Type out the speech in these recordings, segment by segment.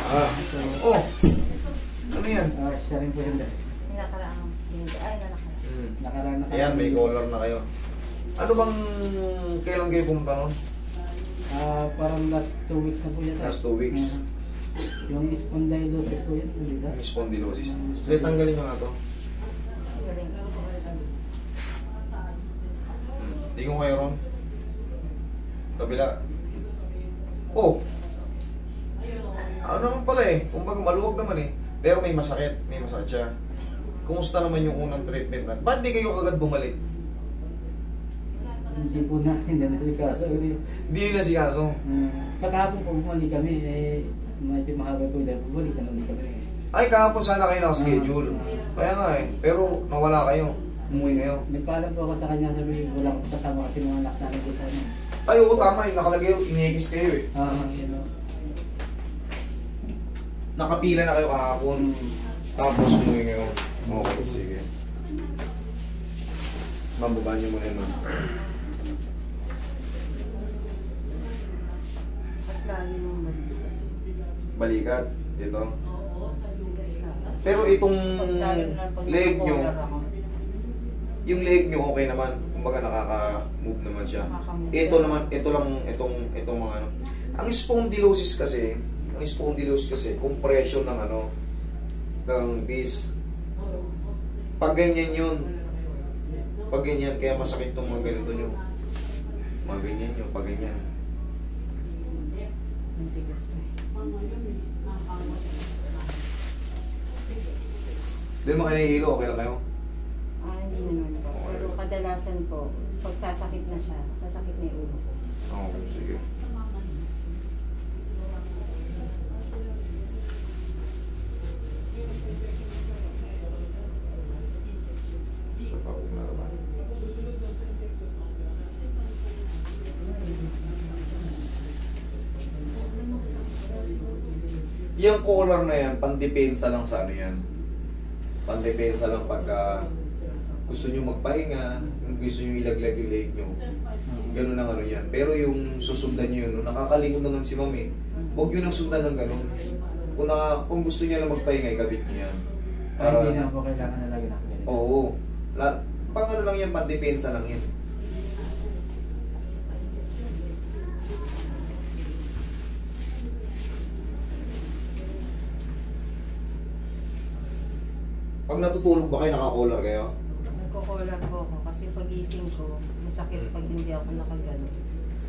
Ah. Oh. Ano yan? Siya rin po yun dahil. Nakaraang. Ay, Nakaraan. Ayan, may collar na kayo. Ano bang kailan kayo pumunta nun? Parang last 2 weeks na po yan. Last 2 weeks. Yung spondylosis po yan, hindi ba? Yung spondylosis. So, tanggalin nyo nga to. Hindi ko kayo ron. Kabila. Oh! Ano naman pala eh. Kumbaga maluwag naman eh. Pero may masakit. May masakit siya. Kumusta naman yung unang treatment na? Ba't di kayo kagad bumalik? Hindi po natin na nasikaso. Hindi na si kaso. Kakahapon po bumalik kami, medyo mahaba po dahil bumalik na ulit kami. Ay, kahapon sana kayo nakaschedule. Kaya nga eh. Pero nawala kayo. Umuwi kayo. Nagpaalam po ako sa kanya, sabi wala akong kasama kasi mga anak namin po sa ano. Ay, oo, tama. Yung nakalagay yung inihigis kayo eh. Yun o. Nakapila na kayo kahapon. Tapos umuwi kayo. Okay, sige. Mababaan niyo muna yun. At lalo yung Balikat. Dito. Pero itong leg nyo, yung leg nyo okay naman. Kumbaga nakaka-move naman siya. Ito naman, itong mga ano. Ang spondylosis kasi, compression ng ano, ng disc. Pag ganyan yun, pag ganyan, kaya masakit itong mga ganito nyo. Mga ganyan yun, pag ganyan. Hindi mo kayo nahihilo, okay lang kayo? Hindi naman po. Pero kadalasan po, pag sasakit na siya, sasakit na yung ulo ko. Okay, sige. Sa pagong larawan. Yung collar na yan, pandepensa lang sa ano yan. Pandepensa lang pagka gusto nyo magpahinga, gusto nyo ilaglag yung leg nyo. Ganun ang ano yan. Pero yung susundan nyo yun, nakakalikod naman si mami, huwag nyo nang sundan ng ganun. Kung gusto niya lang magpahinga, ikabit nyo yan. Hindi na po kailangan na lagi nakagalit. Oo. Pang ano lang yan, pandepensa lang yan. Pag natutulog ba kayo, naka-collar kayo? Nagko-collar po ako kasi pagising ko, masakit pag hindi ako nakagano.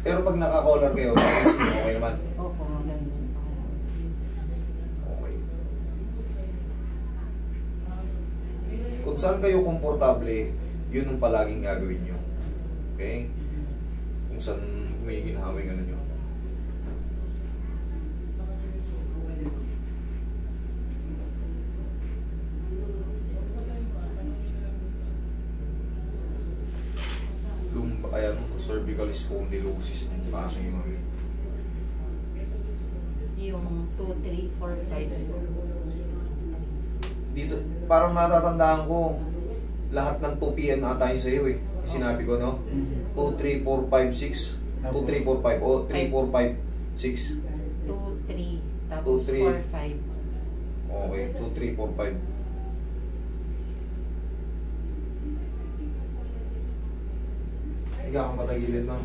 Pero pag naka-collar kayo, okay naman? Opo, maganda. Okay. Kung saan kayo komportable, yun ang palaging gagawin nyo. Okay? Kung saan may ginahawing ano nyo. Ayan, cervical spondylosis ng kaso yung mga Yung 2, 3, 4, 5. dito, parang natatandaan ko lahat ng 2 PM na tayo sa iyo eh. Sinabi ko no? 2, 3, 4, 5, 6 2, 3, 4, 5 o 3, 4, 5, 6 2, 3, tapos 2, 3. 4, 5. Okay, 2, 3, 4, 5 Higa kang matagilid ma'am.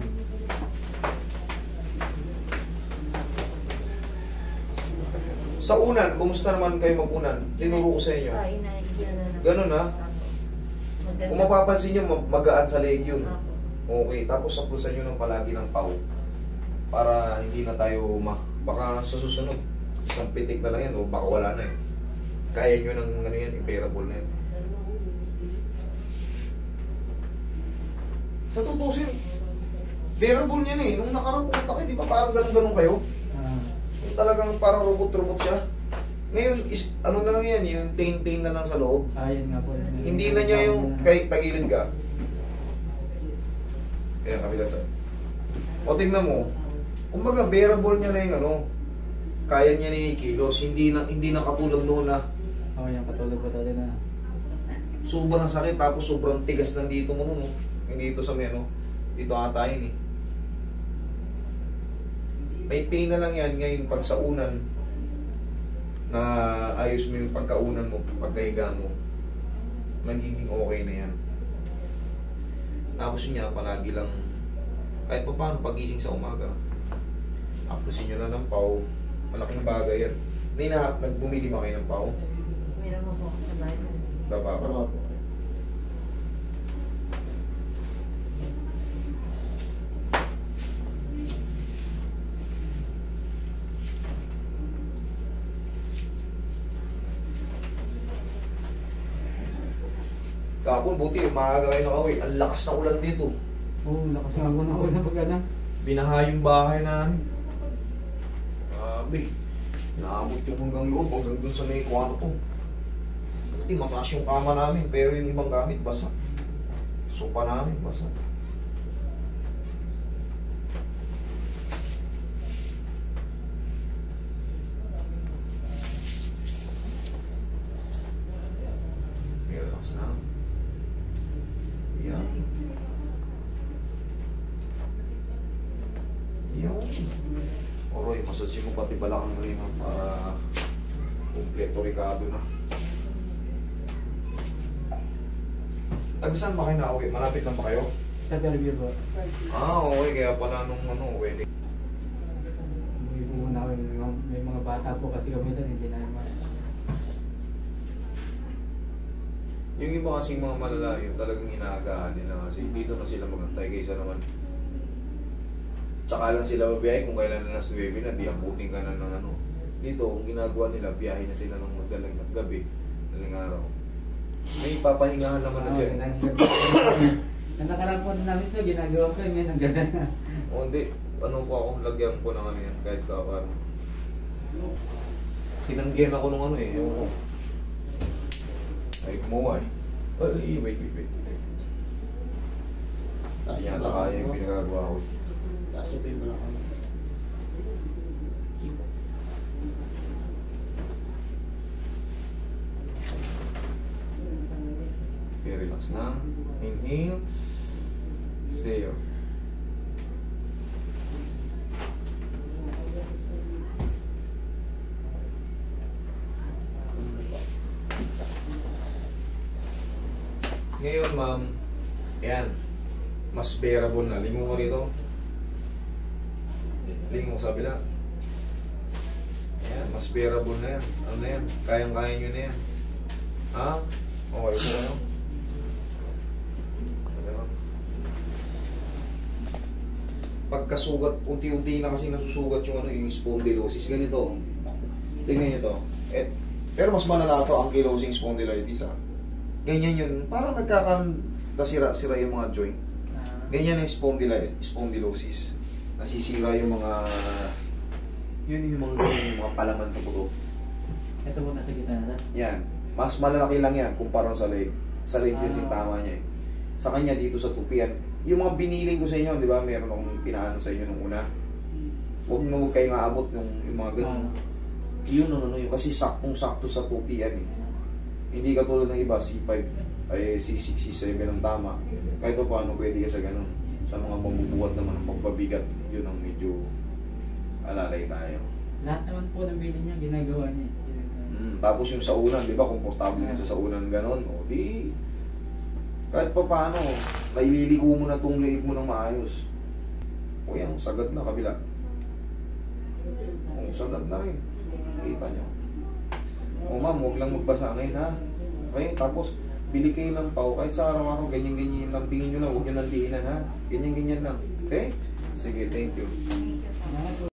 Sa unan, kumusta naman kayo mag-unan? Tinuro ko sa inyo. Ganun ha? Kung mapapansin nyo, magaan sa leg yun. Okay, tapos saplusan nyo ng palagi ng pau. Para hindi na tayo baka sa susunod, isang pitik na lang yan o baka wala na eh. Kaya nyo ng ano yan, imperable na yan. Sa tutusin, bearable niya na eh. Nung nakarang pumunta kayo, di ba parang ganun-ganun kayo? Yung talagang parang robot-robot siya. Ngayon, ano na lang yan, yung pain-pain na lang sa loob. Yun nga po. Hindi na niya yung kahit tagilid ka. Kaya kabila sa... O tingnan mo, kumbaga bearable niya na yung ano, kaya niya na yung kilos. Hindi na katulad noon na Yung katulad po talaga na. sobrang sakit tapos sobrang tigas ng dito mo no. Hindi ito sa meno. Dito ata yun eh. May pain na lang yan ngayon pag sa unan. na ayos mo yung pagkaunan mo, pagkahiga mo, magiging okay na yan. Tapos yun nga, palagi lang, kahit pa paano, pagising sa umaga, aplusin nyo lang ng pau, malaking bagay yan. Nagbumili ba kayo ng pau? Meron mo po ako sa bahay. Baba pa. Tama po. Kapon, buti, maaga kayo nakauwi. Ang lakas ng ulan dito. Oo, lakas nga ako na ako na pag-ana. Binaha yung bahay namin. Grabe. Naabot yung hanggang loob, hanggang dun sa may kwarto. Buti, mataas yung kama namin, pero yung ibang gamit, basa. Sopa namin, basa. Relax na. Yan. Yan. Oroy, massage mo pati balakang rin para kompleto rikado na. Taga-saan ba kayo na-uwi? Malapit lang ba kayo? Sa Fairview po. Okay. Kaya pala nung wedding. Umuwi po muna kami. May mga bata po kasi kami doon. Hindi na naman. Yung iba kasing mga malalayo, talagang inaagahan nila kasi dito na sila magantay kaysa naman. Tsaka lang sila babiyahe kung kailan na nas 9 na, di abutin ka na ng ano. Dito, kung ginagawa nila, biyahe na sila ng madaling gabi, madaling araw. May papahingahan naman na dyan. Ang nakarang po namin ito, ginagawa ko yun, ang ganda na. O hindi, ano po ako, lagyan ko ng ano yan, kahit kapan. Tinanggihan ako nung ano eh, yung ay kumuha eh. Wait. Hindi yata kaya yung pinagagawa ko. Tasipin mo lang ako. Okay, relax na. Inhale. Exhale. Ngayon, ma'am, yan, mas bearable na. Lingo ko rito. Lingo sa kabila. Yan, mas bearable na yan. Ano na yan? Kayang-kaya nyo na yan. Ha? Okay po ano? Pagkasugat, unti-unti na kasi nasusugat yung ano, yung spondylosis. Ganito. Tingnan nyo to. Pero mas malala to ang ankylosing spondylitis, ha? Ganyan yun. Parang nagkakasira-sira yung mga joint. Ganyan yung spondylosis. Nasisira yung mga... Yun yung mga palaman sa buto. Ito po nasa gitna na. Yan. Mas malalaki lang yan kumpara sa leg. Sa leg kasi tama niya eh. Sa kanya dito sa tupian. Yung mga biniling ko sa inyo, di ba? Meron akong pinaano sa inyo nung una. Huwag kayo nga abot yung mga ganun. Yun ang ano yun. Kasi saktong-sakto sa tupian eh. Hindi katulad ng iba, C5, ay C6, C7 ang tama. Kahit pa paano pwede ka sa ganun. Sa mga mabubuhat naman ng magbabigat, yun ang medyo alalay tayo. Lahat naman po ng bili niya, ginagawa niya. Tapos yung sa unan, di ba, komportable na sa unan ganun. O di, kahit pa paano, naililiko mo na itong leeg mo ng maayos. O yan, sagad na kabila. O, sagad na rin. Nakita nyo. O ma'am, huwag lang magbasa ngayon ha. Okay, tapos bili kayo ng pau. Kahit sa araw-araw, ganyan-ganyan lang. Lambingin nyo lang, huwag nyo nandiinan ha. Ganyan-ganyan lang. Okay? Sige, thank you. Thank you po.